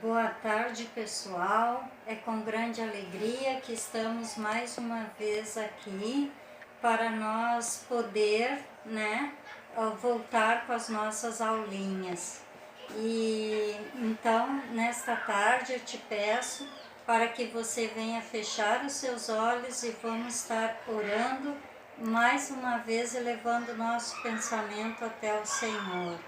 Boa tarde, pessoal. É com grande alegria que estamos mais uma vez aqui para nós poder, voltar com as nossas aulinhas. E então, nesta tarde eu te peço para que você venha fechar os seus olhos e vamos estar orando mais uma vez, elevando nosso pensamento até o Senhor.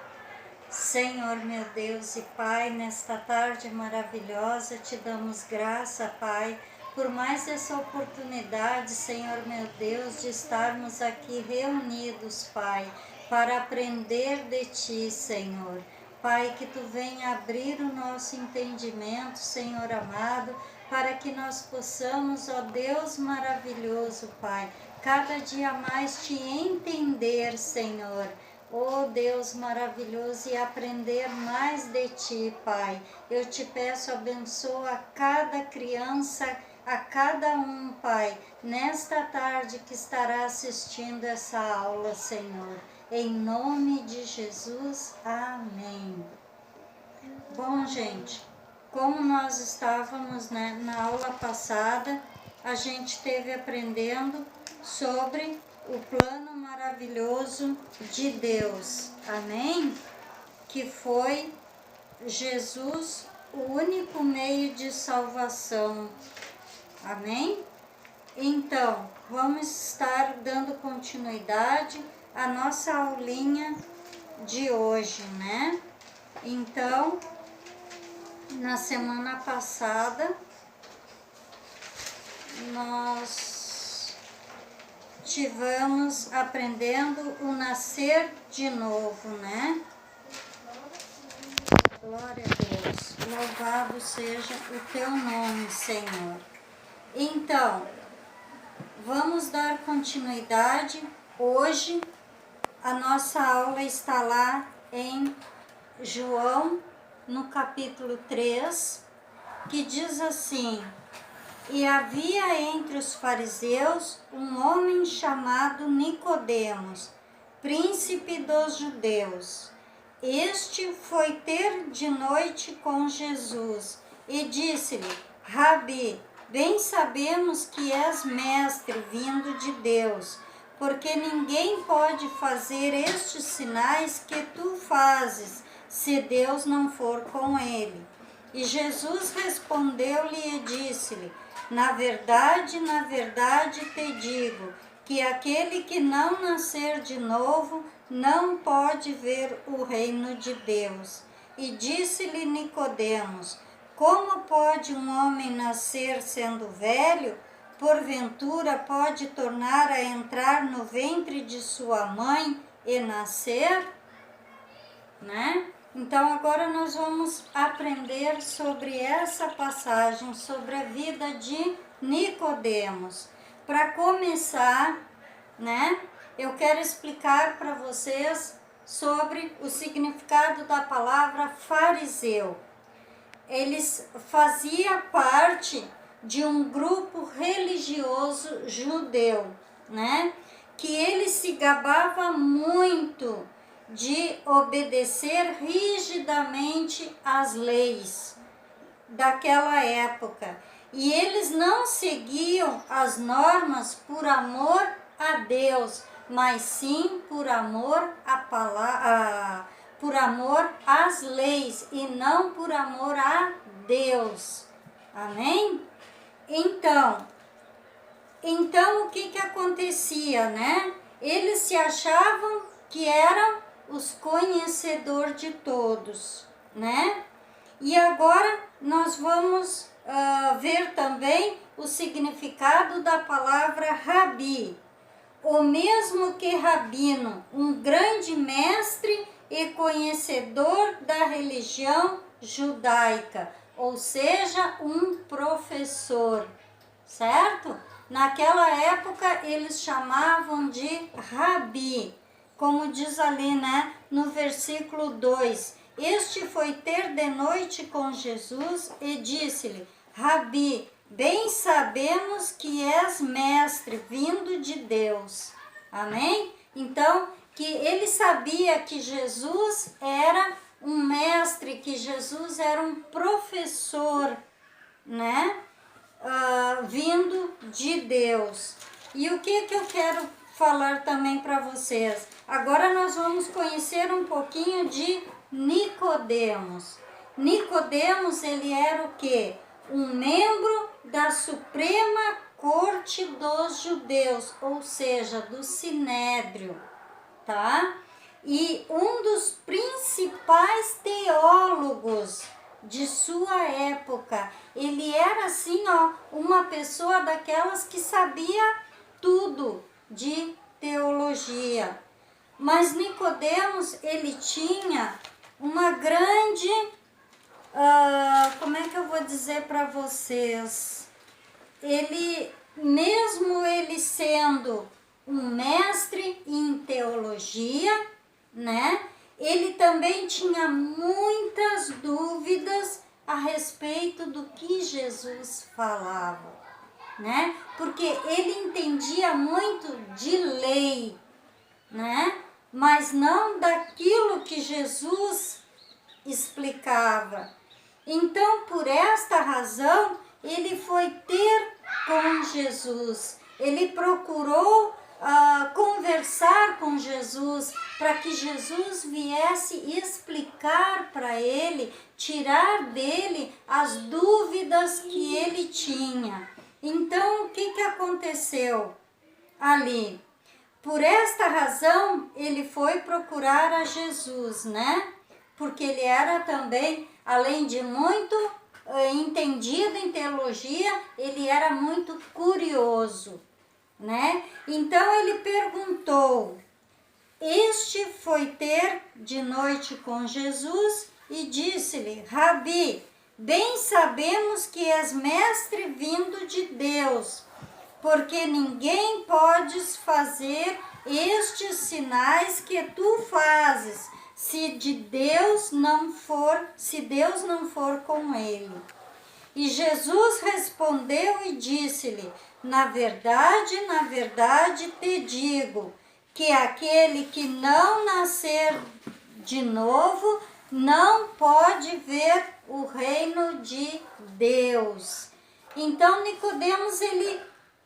Senhor, meu Deus e Pai, nesta tarde maravilhosa, te damos graça, Pai, por mais essa oportunidade, Senhor, meu Deus, de estarmos aqui reunidos, Pai, para aprender de Ti, Senhor. Pai, que Tu venha abrir o nosso entendimento, Senhor amado, para que nós possamos, ó Deus maravilhoso, Pai, cada dia mais Te entender, Senhor. Oh Deus maravilhoso, e aprender mais de Ti, Pai. Eu te peço, abençoa a cada criança, a cada um, Pai, nesta tarde que estará assistindo essa aula, Senhor. Em nome de Jesus, amém. Bom, gente, como nós estávamos na aula passada, a gente esteve aprendendo sobre o plano maravilhoso de Deus, amém? Que foi Jesus, o único meio de salvação, amém? Então, vamos estar dando continuidade à nossa aulinha de hoje, né? Então, na semana passada, nós estivemos aprendendo o nascer de novo, né? Glória a Deus, louvado seja o Teu nome, Senhor. Então, vamos dar continuidade. Hoje, a nossa aula está lá em João, no capítulo 3, que diz assim: E havia entre os fariseus um homem chamado Nicodemos, príncipe dos judeus. Este foi ter de noite com Jesus e disse-lhe: Rabi, bem sabemos que és mestre vindo de Deus, porque ninguém pode fazer estes sinais que tu fazes, se Deus não for com ele. E Jesus respondeu-lhe e disse-lhe: na verdade, te digo, que aquele que não nascer de novo não pode ver o reino de Deus. E disse-lhe Nicodemos: como pode um homem nascer sendo velho? Porventura pode tornar a entrar no ventre de sua mãe e nascer? Né? Então agora nós vamos aprender sobre essa passagem, sobre a vida de Nicodemos. Para começar, né, eu quero explicar para vocês sobre o significado da palavra fariseu. Eles faziam parte de um grupo religioso judeu, né, que ele se gabava muito de obedecer rigidamente às leis daquela época. E eles não seguiam as normas por amor a Deus, mas sim por amor por amor às leis e não por amor a Deus. Amém? Então o que acontecia, né? Eles se achavam que eram os conhecedores de todos, né? E agora nós vamos ver também o significado da palavra rabi. O mesmo que rabino, um grande mestre e conhecedor da religião judaica, ou seja, um professor, certo? Naquela época eles chamavam de rabi. Como diz ali, né, no versículo 2, este foi ter de noite com Jesus e disse-lhe: Rabi, bem sabemos que és mestre vindo de Deus. Amém? Então, que ele sabia que Jesus era um mestre, que Jesus era um professor, né? Vindo de Deus. E o que eu quero falar também para vocês? Agora nós vamos conhecer um pouquinho de Nicodemos. Nicodemos, ele era o quê? Um membro da Suprema Corte dos Judeus, ou seja, do Sinédrio, tá? E um dos principais teólogos de sua época. Ele era assim, uma pessoa daquelas que sabia tudo de teologia. Mas Nicodemos, ele tinha uma grande, como é que eu vou dizer para vocês? Mesmo ele sendo um mestre em teologia, né? Ele também tinha muitas dúvidas a respeito do que Jesus falava, né? Porque ele entendia muito de lei, né? Mas não daquilo que Jesus explicava. Então, por esta razão, ele foi ter com Jesus. Ele procurou conversar com Jesus, para que Jesus viesse explicar para ele, tirar dele as dúvidas que ele tinha. Então, o que aconteceu ali? Por esta razão, ele foi procurar a Jesus, né? Porque ele era também, além de muito entendido em teologia, ele era muito curioso, né? Então ele perguntou. Este foi ter de noite com Jesus e disse-lhe: Rabi, bem sabemos que és mestre vindo de Deus, porque ninguém podes fazer estes sinais que tu fazes, se Deus não for com ele. E Jesus respondeu e disse-lhe: na verdade te digo, que aquele que não nascer de novo não pode ver o reino de Deus. Então Nicodemos, ele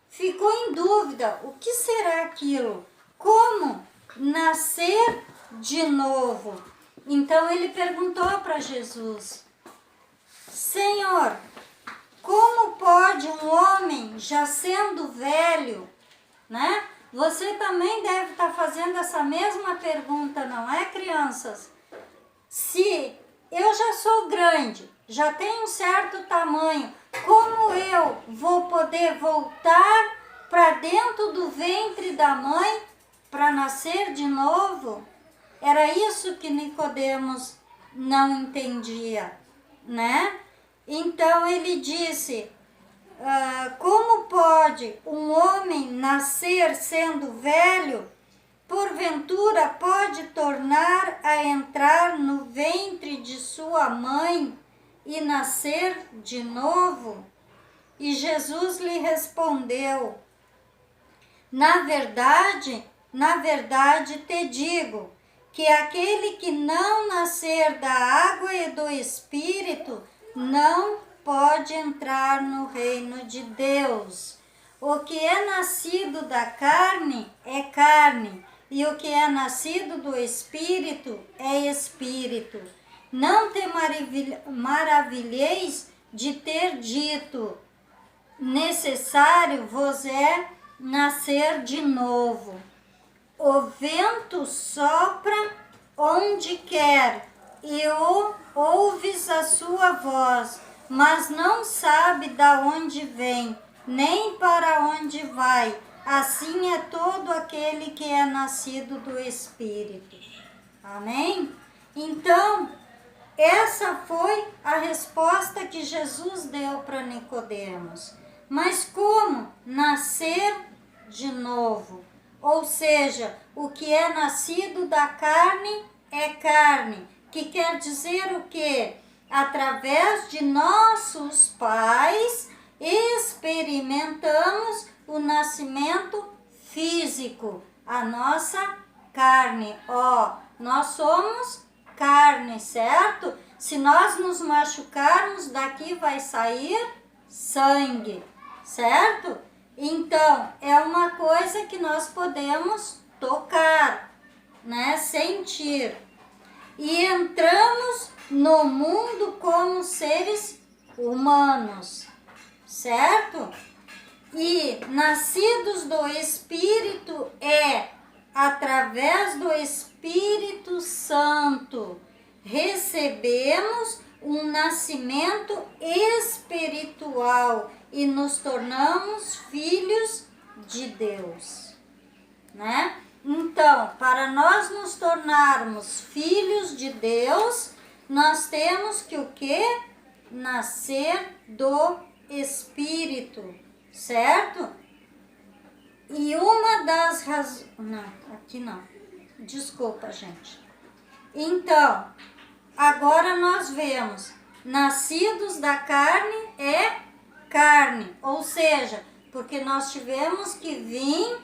ficou em dúvida: o que será aquilo? Como nascer de novo? Então ele perguntou para Jesus: Senhor, como pode um homem, já sendo velho, né? Você também deve estar fazendo essa mesma pergunta, não é, crianças? Se eu já sou grande, já tenho um certo tamanho, como eu vou poder voltar para dentro do ventre da mãe para nascer de novo? Era isso que Nicodemos não entendia, né? Então ele disse: como pode um homem nascer sendo velho? Porventura pode tornar a entrar no ventre de sua mãe e nascer de novo? E Jesus lhe respondeu: na verdade te digo, que aquele que não nascer da água e do Espírito não pode entrar no reino de Deus. O que é nascido da carne é carne, e o que é nascido do Espírito é Espírito. Não te maravilheis de ter dito: necessário vos é nascer de novo. O vento sopra onde quer, e ouves a sua voz, mas não sabe da onde vem, nem para onde vai. Assim é todo aquele que é nascido do Espírito. Amém? Então, essa foi a resposta que Jesus deu para Nicodemos. Mas como nascer de novo? Ou seja, o que é nascido da carne é carne, que quer dizer o quê? Através de nossos pais, experimentamos o nascimento físico, a nossa carne. Nós somos carne, certo? Se nós nos machucarmos, daqui vai sair sangue, certo? Então, é uma coisa que nós podemos tocar, né? Sentir. E entramos no mundo como seres humanos, certo? E nascidos do Espírito através do Espírito Santo, recebemos um nascimento espiritual e nos tornamos filhos de Deus, né? Então, para nós nos tornarmos filhos de Deus, nós temos que o quê? Nascer do Espírito, certo? E uma das razões... Não, aqui não. Desculpa, gente. Então, agora nós vemos, nascidos da carne é carne, ou seja, porque nós tivemos que vir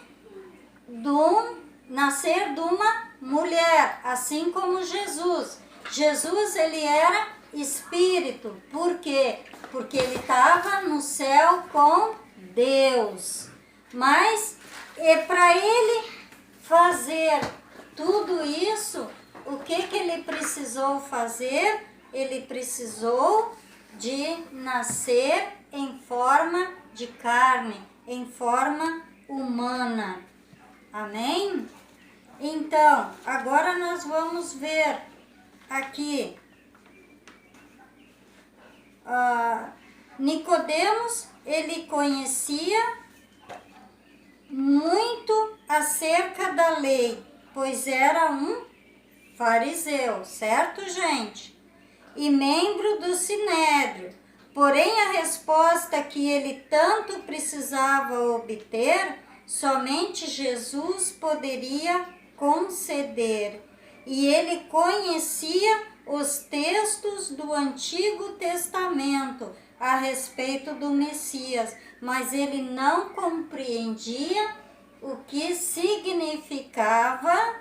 nascer de uma mulher, assim como Jesus. Jesus, ele era espírito. Por quê? Porque ele estava no céu com Deus. Mas para ele fazer tudo isso, o que ele precisou fazer? Ele precisou de nascer em forma de carne, em forma humana. Amém? Então, agora nós vamos ver aqui. Nicodemos, ele conhecia muito acerca da lei, pois era um fariseu, certo, gente? E membro do Sinédrio. Porém, a resposta que ele tanto precisava obter, somente Jesus poderia conceder. E ele conhecia os textos do Antigo Testamento a respeito do Messias, mas ele não compreendia o que significava,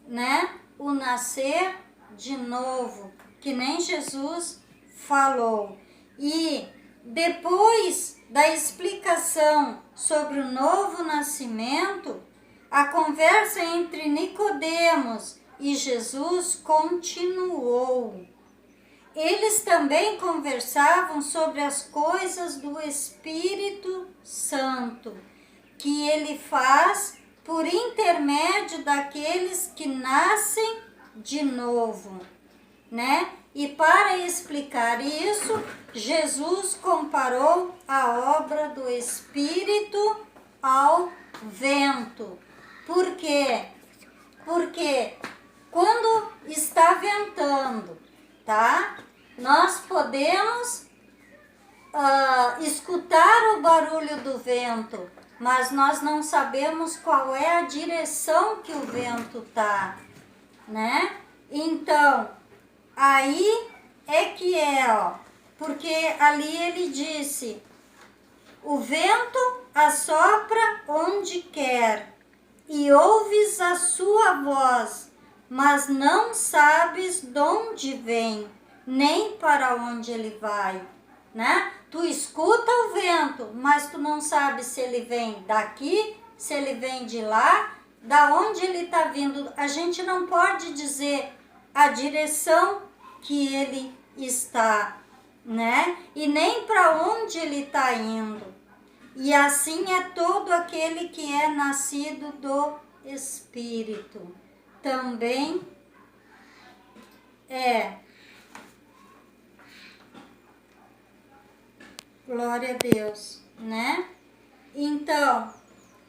né, o nascer de novo, que nem Jesus falou. E depois da explicação sobre o novo nascimento, a conversa entre Nicodemos e Jesus continuou. Eles também conversavam sobre as coisas do Espírito Santo, que ele faz por intermédio daqueles que nascem de novo, né? E para explicar isso, Jesus comparou a obra do Espírito ao vento. Por quê? Porque quando está ventando, tá? Nós podemos escutar o barulho do vento, mas nós não sabemos qual é a direção que o vento tá, né? Então, aí é que porque ali ele disse, o vento assopra onde quer e ouves a sua voz, mas não sabes de onde vem, nem para onde ele vai, né? Tu escuta o vento, mas tu não sabes se ele vem daqui, se ele vem de lá, da onde ele está vindo. A gente não pode dizer a direção que ele está, né? E nem para onde ele está indo. E assim é todo aquele que é nascido do Espírito. Também glória a Deus, né? Então,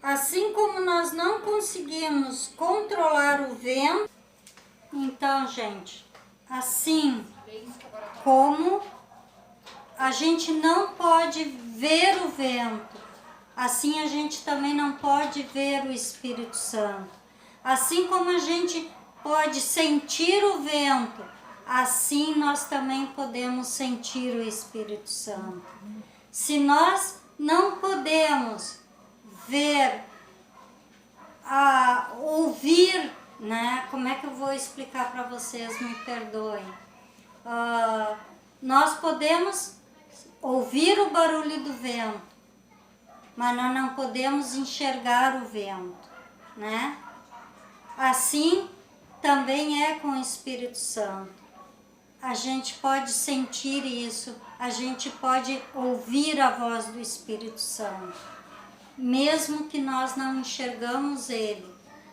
assim como nós não conseguimos controlar o vento, então, gente, assim como a gente não pode ver o vento, assim a gente também não pode ver o Espírito Santo. Assim como a gente pode sentir o vento, assim nós também podemos sentir o Espírito Santo. Se nós não podemos ver, ouvir, né? Como é que eu vou explicar para vocês? Me perdoem. Nós podemos ouvir o barulho do vento, mas nós não podemos enxergar o vento, né? Assim também é com o Espírito Santo. A gente pode sentir isso, a gente pode ouvir a voz do Espírito Santo, mesmo que nós não enxergamos ele,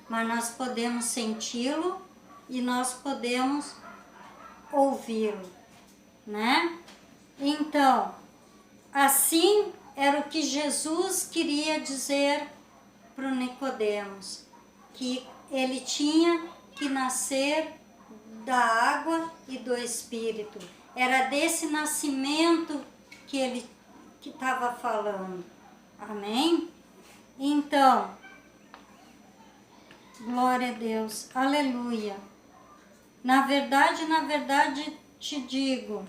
mas nós podemos senti-lo e nós podemos ouvi-lo, né? Então, assim era o que Jesus queria dizer para o Nicodemos, que ele tinha que nascer da água e do Espírito. Era desse nascimento que ele estava falando. Amém? Então, glória a Deus, aleluia. Na verdade, te digo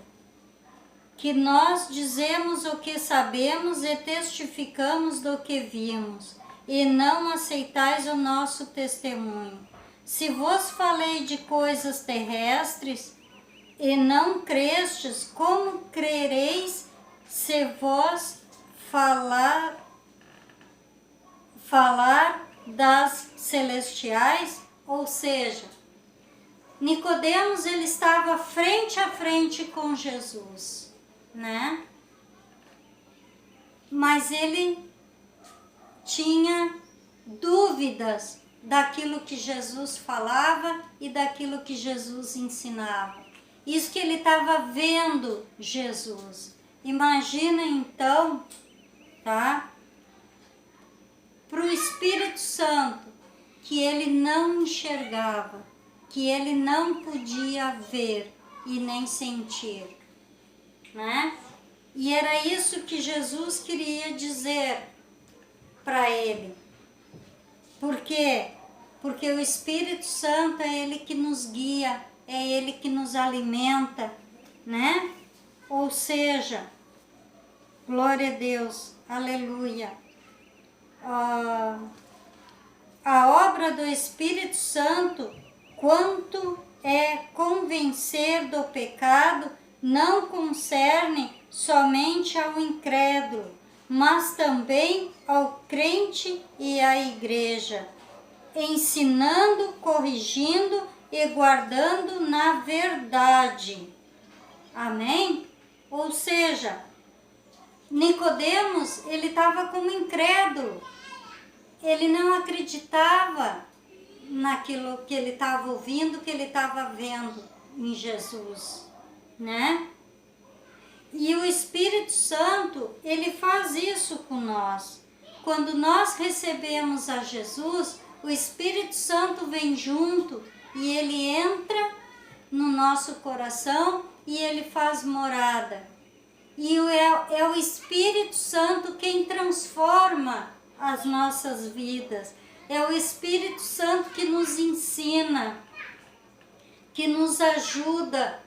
que nós dizemos o que sabemos e testificamos do que vimos, e não aceitais o nosso testemunho. Se vos falei de coisas terrestres e não crestes, como crereis se vos falar das celestiais? Ou seja, Nicodemos, ele estava frente a frente com Jesus, né? Mas ele tinha dúvidas daquilo que Jesus falava e daquilo que Jesus ensinava. Isso que ele estava vendo Jesus. Imagina então, tá? Para o Espírito Santo, que ele não enxergava, que ele não podia ver e nem sentir, né? E era isso que Jesus queria dizer para ele. Por quê? Porque o Espírito Santo é ele que nos guia, é ele que nos alimenta, né? Ou seja, glória a Deus, aleluia. A obra do Espírito Santo, quanto é convencer do pecado, não concerne somente ao incrédulo, mas também ao crente e à igreja, ensinando, corrigindo e guardando na verdade. Amém? Ou seja, Nicodemos, ele estava como incrédulo. Ele não acreditava naquilo que ele estava ouvindo, que ele estava vendo em Jesus, né? E o Espírito Santo, ele faz isso com nós. Quando nós recebemos a Jesus, o Espírito Santo vem junto e ele entra no nosso coração e ele faz morada. E é o Espírito Santo quem transforma as nossas vidas. É o Espírito Santo que nos ensina, que nos ajuda,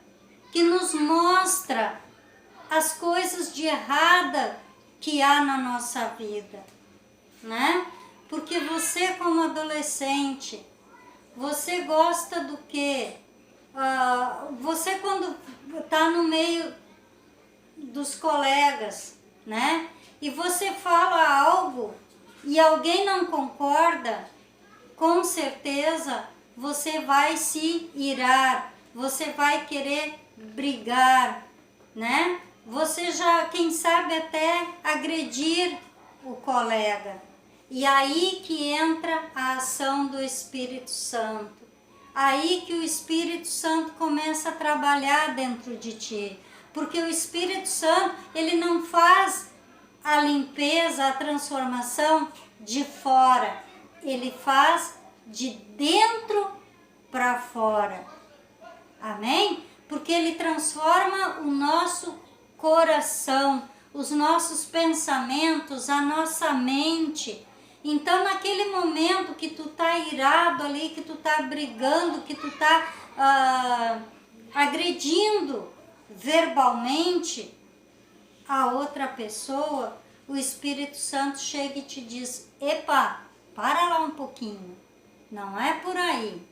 que nos mostra as coisas de errada que há na nossa vida, né? Porque você, como adolescente, você gosta do quê? Você, quando está no meio dos colegas, né? E você fala algo e alguém não concorda, com certeza você vai se irar, você vai querer brigar, né? Você já, quem sabe, até agredir o colega. E aí que entra a ação do Espírito Santo. Aí que o Espírito Santo começa a trabalhar dentro de ti. Porque o Espírito Santo, ele não faz a limpeza, a transformação de fora. Ele faz de dentro para fora. Amém? Porque ele transforma o nosso coração, os nossos pensamentos, a nossa mente. Então, naquele momento que tu tá irado ali, que tu tá brigando, que tu tá agredindo verbalmente a outra pessoa, o Espírito Santo chega e te diz: epa, para lá um pouquinho, não é por aí,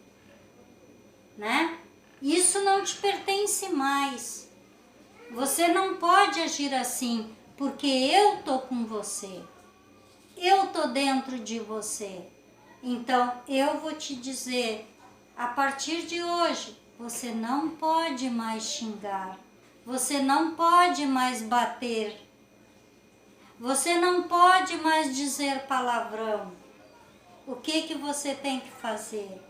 né? Isso não te pertence mais. Você não pode agir assim, porque eu tô com você. Eu tô dentro de você. Então, eu vou te dizer, a partir de hoje, você não pode mais xingar. Você não pode mais bater. Você não pode mais dizer palavrão. O que você tem que fazer?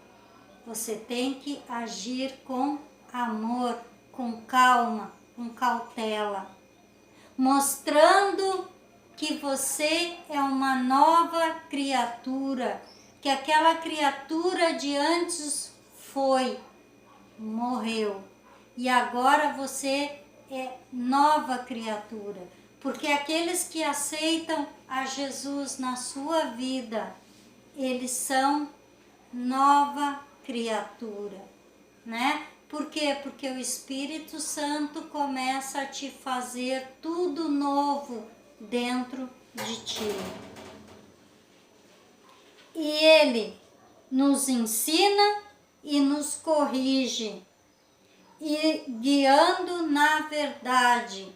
Você tem que agir com amor, com calma, com cautela, mostrando que você é uma nova criatura, que aquela criatura de antes morreu, e agora você é nova criatura, porque aqueles que aceitam a Jesus na sua vida, eles são nova criatura, né? Por quê? Porque o Espírito Santo começa a te fazer tudo novo dentro de ti. E Ele nos ensina e nos corrige, e guiando na verdade,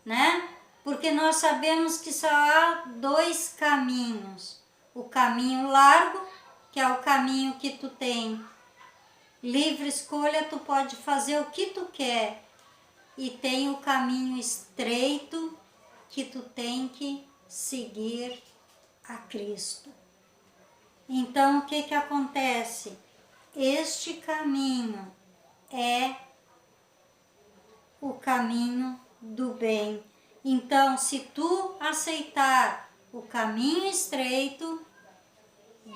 né? Porque nós sabemos que só há dois caminhos. O caminho largo, que é o caminho que tu tem livre escolha, tu pode fazer o que tu quer. E tem o caminho estreito, que tu tem que seguir a Cristo. Então, o que acontece? Este caminho é o caminho do bem. Então, se tu aceitar o caminho estreito,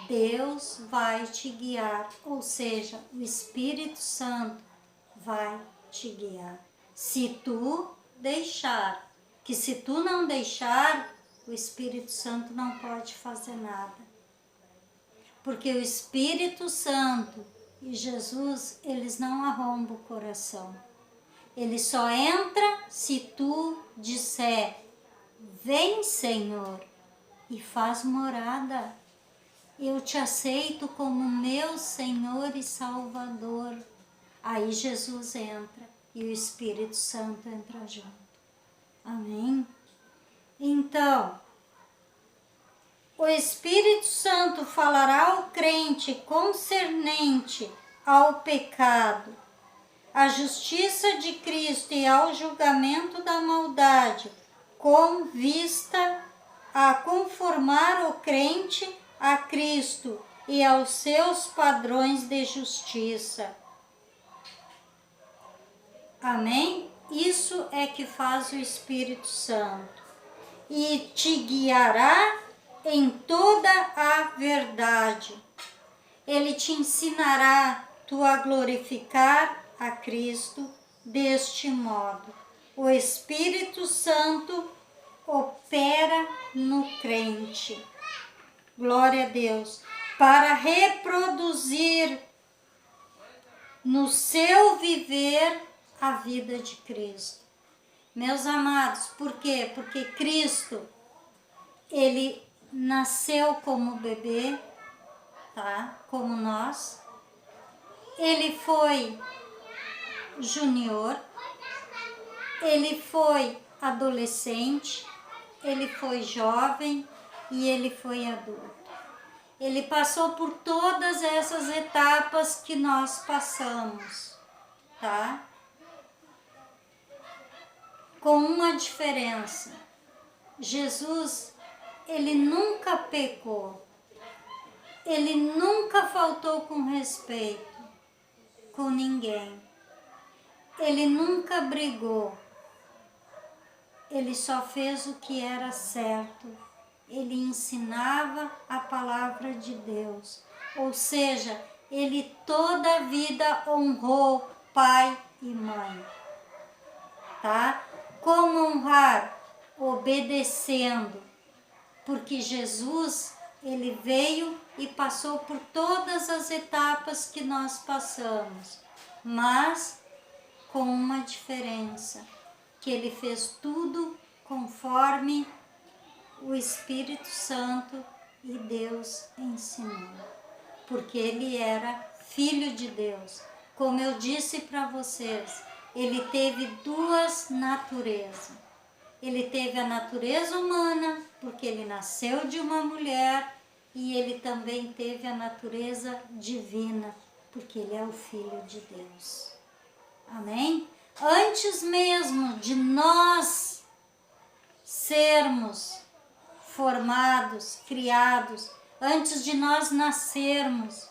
Deus vai te guiar, ou seja, o Espírito Santo vai te guiar. Se tu deixar, que se tu não deixar, o Espírito Santo não pode fazer nada. Porque o Espírito Santo e Jesus, eles não arrombam o coração. Ele só entra se tu disser, vem Senhor, e faz morada. Eu te aceito como meu Senhor e Salvador. Aí Jesus entra e o Espírito Santo entra junto. Amém? Então, o Espírito Santo falará ao crente concernente ao pecado, à justiça de Cristo e ao julgamento da maldade, com vista a conformar o crente a Cristo e aos seus padrões de justiça. Amém? Isso é que faz o Espírito Santo. E te guiará em toda a verdade. Ele te ensinará tu a glorificar a Cristo deste modo. O Espírito Santo opera no crente. Glória a Deus. Para reproduzir no seu viver a vida de Cristo. Meus amados, por quê? Porque Cristo, ele nasceu como bebê, tá? Como nós. Ele foi junior, ele foi adolescente, ele foi jovem e ele foi adulto. Ele passou por todas essas etapas que nós passamos, tá? Com uma diferença. Jesus, ele nunca pecou. Ele nunca faltou com respeito com ninguém. Ele nunca brigou. Ele só fez o que era certo. Ele ensinava a palavra de Deus. Ou seja, ele toda a vida honrou pai e mãe. Tá? Como honrar? Obedecendo. Porque Jesus, ele veio e passou por todas as etapas que nós passamos. Mas com uma diferença. Que ele fez tudo conforme o Espírito Santo e Deus ensinou, porque ele era filho de Deus. Como eu disse para vocês, ele teve duas naturezas. Ele teve a natureza humana, porque ele nasceu de uma mulher, e ele também teve a natureza divina, porque ele é o Filho de Deus. Amém? Antes mesmo de nós sermos formados, criados, antes de nós nascermos,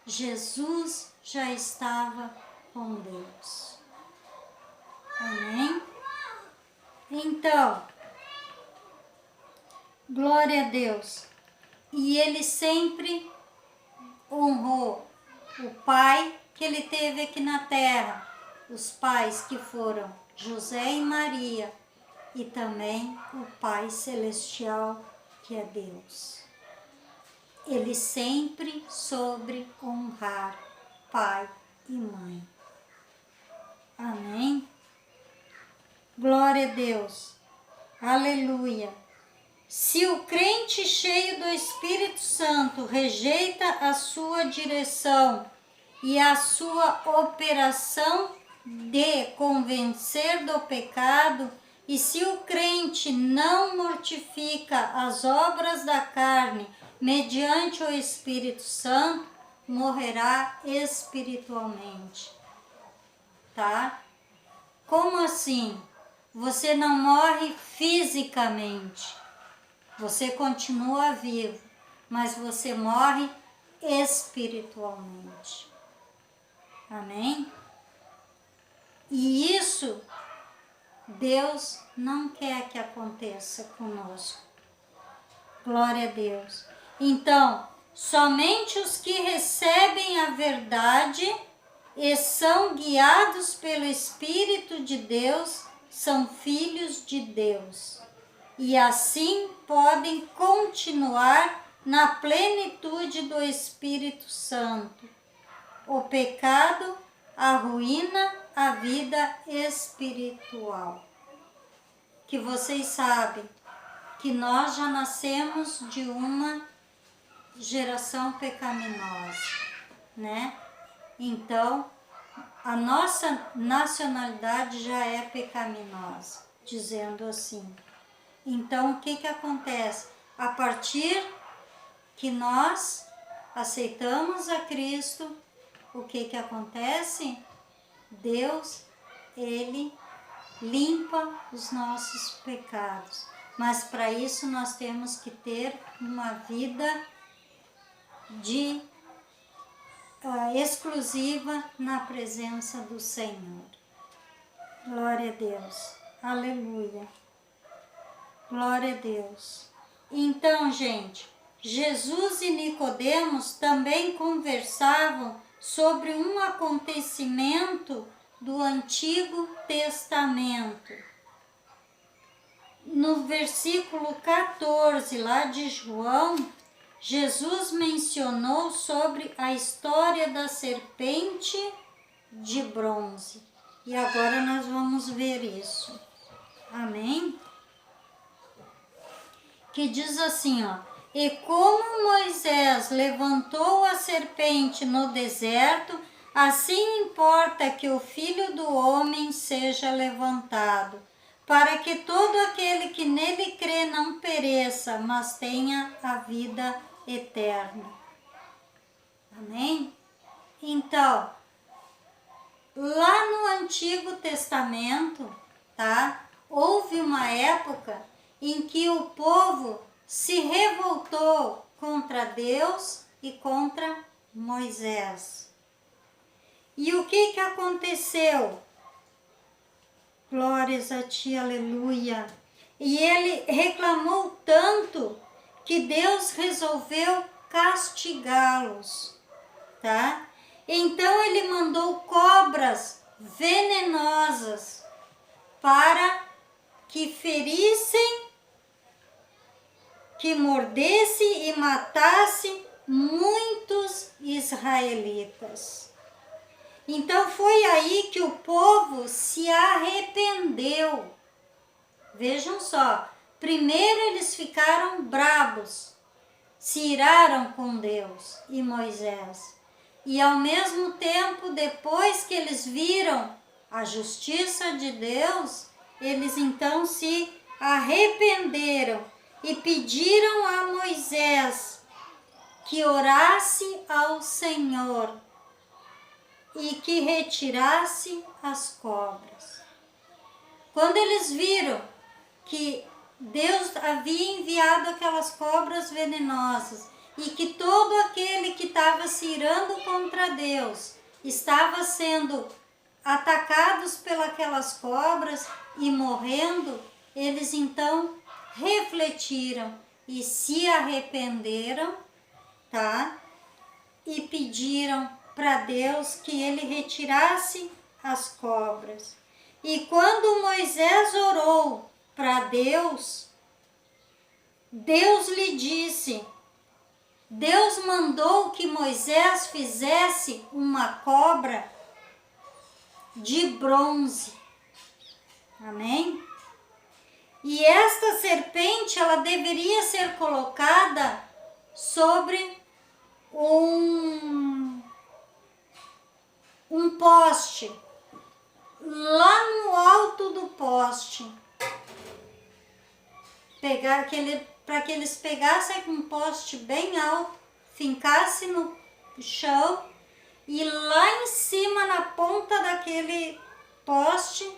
Jesus já estava com Deus. Amém? Então, glória a Deus. E ele sempre honrou o pai que ele teve aqui na terra, os pais que foram José e Maria, e também o Pai Celestial, que é Deus. Ele sempre soube honrar pai e mãe. Amém? Glória a Deus. Aleluia. Se o crente cheio do Espírito Santo rejeita a sua direção e a sua operação de convencer do pecado, e se o crente não mortifica as obras da carne mediante o Espírito Santo, morrerá espiritualmente. Tá? Como assim? Você não morre fisicamente. Você continua vivo, mas você morre espiritualmente. Amém? E isso Deus não quer que aconteça conosco. Glória a Deus. Então, somente os que recebem a verdade e são guiados pelo Espírito de Deus são filhos de Deus. E assim podem continuar na plenitude do Espírito Santo. O pecado arruína a vida espiritual. Que vocês sabem que nós já nascemos de uma geração pecaminosa, né? Então, a nossa nacionalidade já é pecaminosa, dizendo assim. Então, o que acontece? A partir que nós aceitamos a Cristo, o que acontece? Deus, Ele limpa os nossos pecados. Mas para isso nós temos que ter uma vida exclusiva na presença do Senhor. Glória a Deus. Aleluia. Glória a Deus. Então, gente, Jesus e Nicodemos também conversavam sobre um acontecimento do Antigo Testamento. No versículo 14 lá de João, Jesus mencionou sobre a história da serpente de bronze. E agora nós vamos ver isso. Amém? Que diz assim, ó: e como Moisés levantou a serpente no deserto, assim importa que o Filho do Homem seja levantado, para que todo aquele que nele crê não pereça, mas tenha a vida eterna. Amém? Então, lá no Antigo Testamento, tá? Houve uma época em que o povo se revoltou contra Deus e contra Moisés. E o que aconteceu? Glórias a ti, aleluia. E ele reclamou tanto que Deus resolveu castigá-los, tá? Então ele mandou cobras venenosas para que ferissem, que mordesse e matasse muitos israelitas. Então foi aí que o povo se arrependeu. Vejam só, primeiro eles ficaram bravos, se iraram com Deus e Moisés. E ao mesmo tempo, depois que eles viram a justiça de Deus, eles então se arrependeram e pediram a Moisés que orasse ao Senhor e que retirasse as cobras. Quando eles viram que Deus havia enviado aquelas cobras venenosas e que todo aquele que estava se irando contra Deus estava sendo atacados pelas cobras e morrendo, eles então refletiram e se arrependeram, tá? E pediram para Deus que ele retirasse as cobras. E quando Moisés orou para Deus, Deus lhe disse, Deus mandou que Moisés fizesse uma cobra de bronze. Amém? E esta serpente, ela deveria ser colocada sobre um poste, lá no alto do poste. Para que eles pegassem um poste bem alto, fincassem no chão e lá em cima, na ponta daquele poste,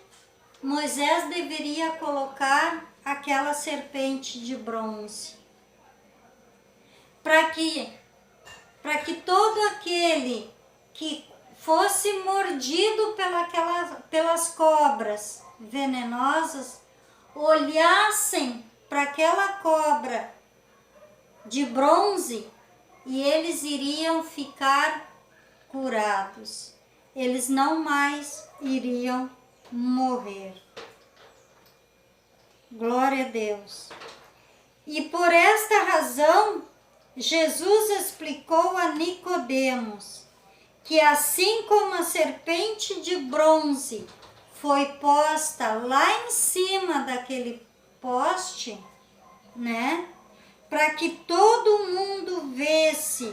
Moisés deveria colocar aquela serpente de bronze. Para que todo aquele que fosse mordido pelas cobras venenosas, olhassem para aquela cobra de bronze e eles iriam ficar curados. Eles não mais iriam morrer. Glória a Deus. E por esta razão, Jesus explicou a Nicodemos que assim como a serpente de bronze foi posta lá em cima daquele poste, né? Para que todo mundo visse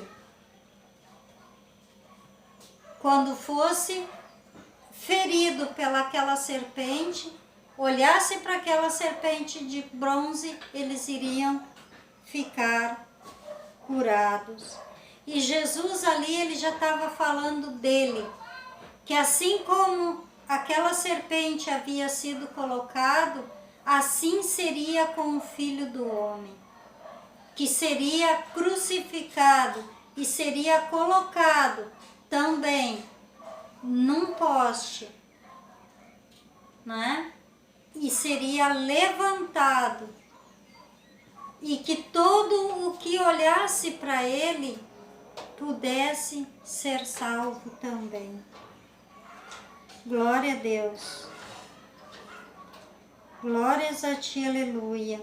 quando fosse ferido pelaquela serpente, olhasse para aquela serpente de bronze, eles iriam ficar curados. E Jesus ali, ele já estava falando dele, que assim como aquela serpente havia sido colocado, assim seria com o Filho do Homem, que seria crucificado e seria colocado também num poste, né? E seria levantado, e que todo o que olhasse para ele pudesse ser salvo também. Glória a Deus. Glórias a ti, aleluia.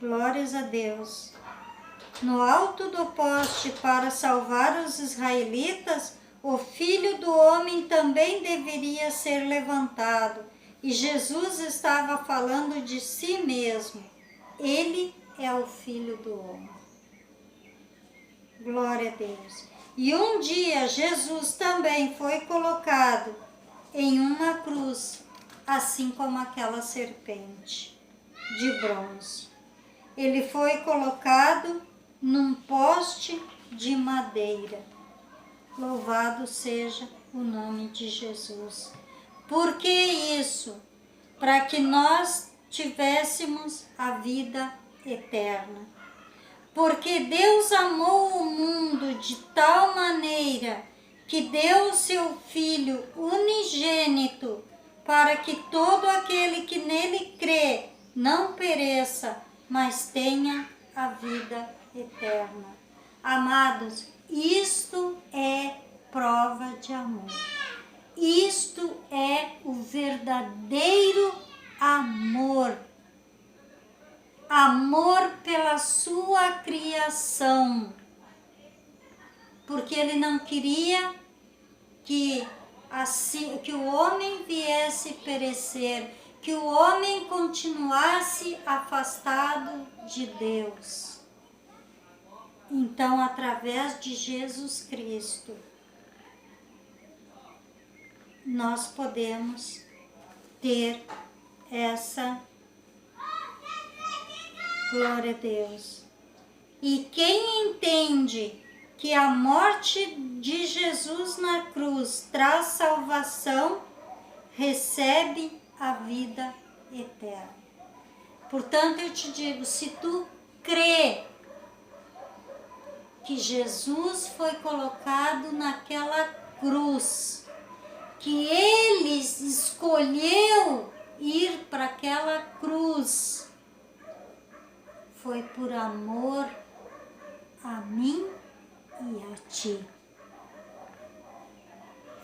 Glórias a Deus. No alto do poste, para salvar os israelitas, o Filho do Homem também deveria ser levantado. E Jesus estava falando de si mesmo. Ele é o Filho do Homem. Glória a Deus. E um dia Jesus também foi colocado em uma cruz, assim como aquela serpente de bronze. Ele foi colocado num poste de madeira. Louvado seja o nome de Jesus. Por que isso? Para que nós tivéssemos a vida eterna. Porque Deus amou o mundo de tal maneira que deu o seu Filho unigênito, para que todo aquele que nele crê não pereça, mas tenha a vida eterna. Amados, isto é prova de amor. Isto é o verdadeiro amor. Amor pela sua criação. Porque ele não queria que o homem viesse perecer, que o homem continuasse afastado de Deus. Então, através de Jesus Cristo, nós podemos ter essa glória a Deus. E quem entende que a morte de Jesus na cruz traz salvação, recebe a vida eterna. Portanto, eu te digo, se tu crê que Jesus foi colocado naquela cruz, que Ele escolheu ir para aquela cruz, foi por amor a mim e a ti.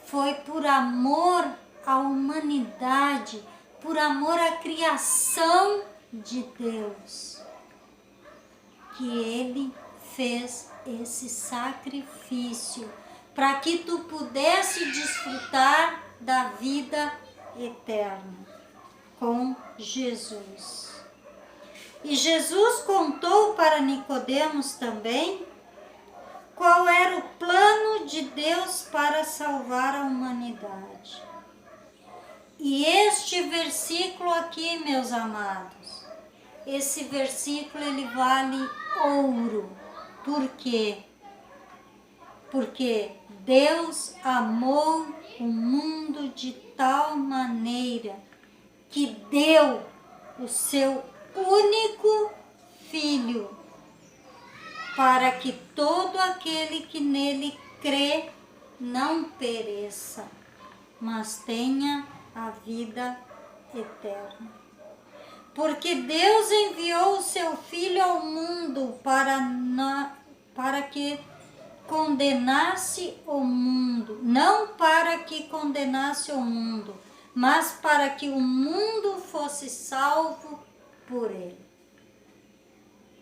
Foi por amor à humanidade, por amor à criação de Deus, que Ele fez esse sacrifício para que tu pudesse desfrutar da vida eterna com Jesus. E Jesus contou para Nicodemos também qual era o plano de Deus para salvar a humanidade. E este versículo aqui, meus amados, esse versículo ele vale ouro. Por quê? Porque Deus amou o mundo de tal maneira que deu o seu único Filho, para que todo aquele que nele crê não pereça, mas tenha a vida eterna. Porque Deus enviou o seu Filho ao mundo para que condenasse o mundo, não para que condenasse o mundo, mas para que o mundo fosse salvo por ele.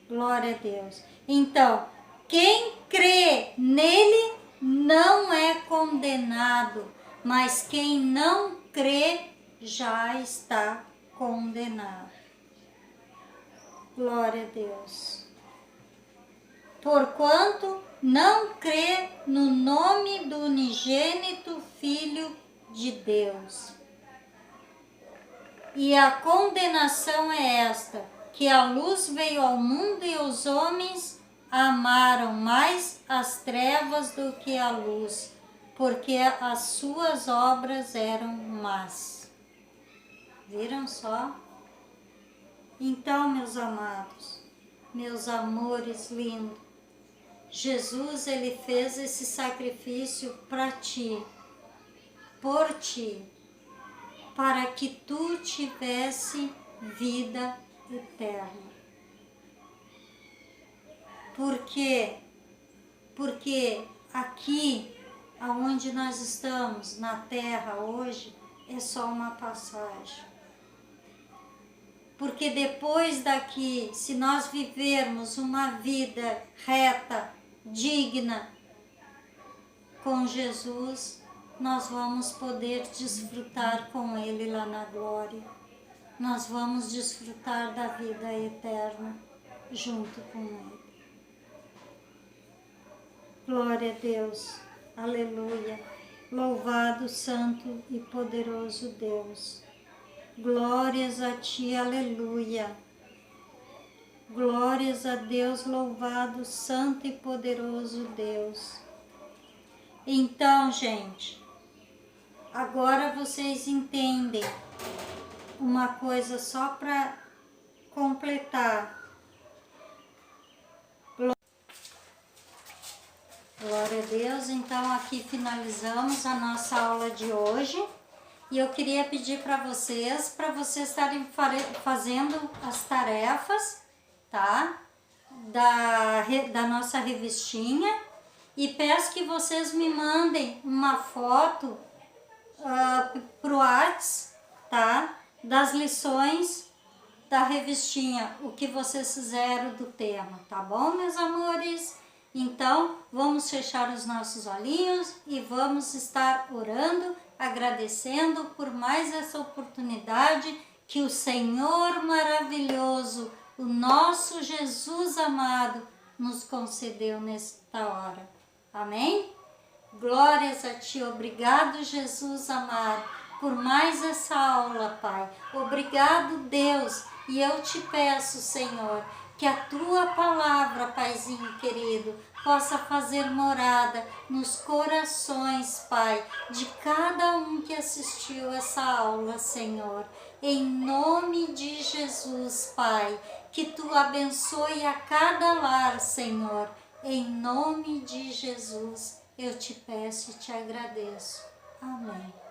Glória a Deus. Então, quem crê nele não é condenado, mas quem não crê já está condenado. Glória a Deus. Porquanto não crê no nome do unigênito Filho de Deus. E a condenação é esta, que a luz veio ao mundo e os homens amaram mais as trevas do que a luz, porque as suas obras eram más. Viram só? Então, meus amados, meus amores lindos, Jesus, ele fez esse sacrifício para ti, por ti, para que tu tivesse vida eterna. Por quê? Porque aqui, aonde nós estamos, na terra hoje, é só uma passagem. Porque depois daqui, se nós vivermos uma vida reta, digna com Jesus, nós vamos poder desfrutar com Ele lá na glória. Nós vamos desfrutar da vida eterna junto com Ele. Glória a Deus, aleluia, louvado, santo e poderoso Deus. Glórias a Ti, aleluia. Glórias a Deus, louvado, santo e poderoso Deus. Então, gente, agora vocês entendem uma coisa só para completar. Glória a Deus. Então, aqui finalizamos a nossa aula de hoje. E eu queria pedir para vocês estarem fazendo as tarefas, tá? Da nossa revistinha. E peço que vocês me mandem uma foto pro WhatsApp, tá? Das lições da revistinha, o que vocês fizeram do tema, tá bom, meus amores? Então, vamos fechar os nossos olhinhos e vamos estar orando, agradecendo por mais essa oportunidade que o Senhor maravilhoso, o nosso Jesus amado, nos concedeu nesta hora. Amém? Glórias a Ti. Obrigado, Jesus amado, por mais essa aula, Pai. Obrigado, Deus. E eu te peço, Senhor, que a Tua palavra, Paizinho querido, possa fazer morada nos corações, Pai, de cada um que assistiu essa aula, Senhor. Em nome de Jesus, Pai, que Tu abençoe a cada lar, Senhor. Em nome de Jesus, eu te peço e te agradeço. Amém.